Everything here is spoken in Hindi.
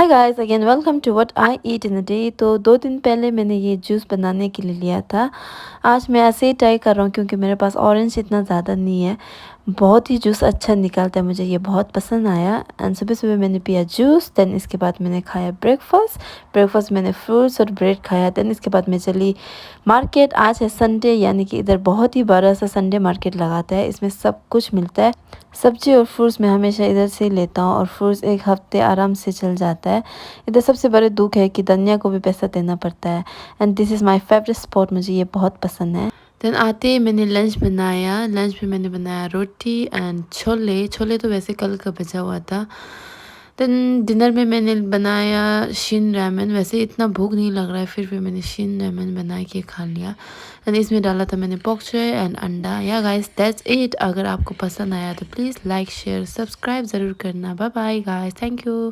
Guys again welcome to what I eat in a day. तो 2 दिन पहले मैंने ये जूस बनाने के लिए लिया था। आज मैं ऐसे ही ट्राई कर रहा हूँ क्योंकि मेरे पास ऑरेंज इतना ज़्यादा नहीं है। बहुत ही जूस अच्छा निकलता है, मुझे ये बहुत पसंद आया। एंड सुबह सुबह मैंने पिया जूस, देन इसके बाद मैंने खाया ब्रेकफास्ट मैंने फ्रूट्स और ब्रेड खाया। देन इसके बाद मैं चली मार्केट। आज है संडे, यानी कि इधर बहुत ही बड़ा सा संडे मार्केट लगाता है, इसमें सब कुछ मिलता है। सब्जी और फ्रूट्स मैं हमेशा इधर से ही लेता हूँ और फ्रूट्स एक हफ्ते आराम से चल जाता है। इधर सबसे बड़े दुख है कि धनिया को भी पैसा देना पड़ता है। And this is my favourite spot, मुझे ये बहुत पसंद है। देन आते ही मैंने लंच बनाया। लंच में मैंने बनाया रोटी एंड छोले। छोले तो वैसे कल का बचा हुआ था। देन डिनर में मैंने बनाया शीन रामेन। वैसे इतना भूख नहीं लग रहा है, फिर भी मैंने शीन रामेन बना के खा लिया। एंड इसमें डाला था मैंने पोक चॉय एंड अंडा। या गाइस दैट्स इट। अगर आपको पसंद आया तो प्लीज़ लाइक शेयर सब्सक्राइब ज़रूर करना। Bye bye guys, thank you.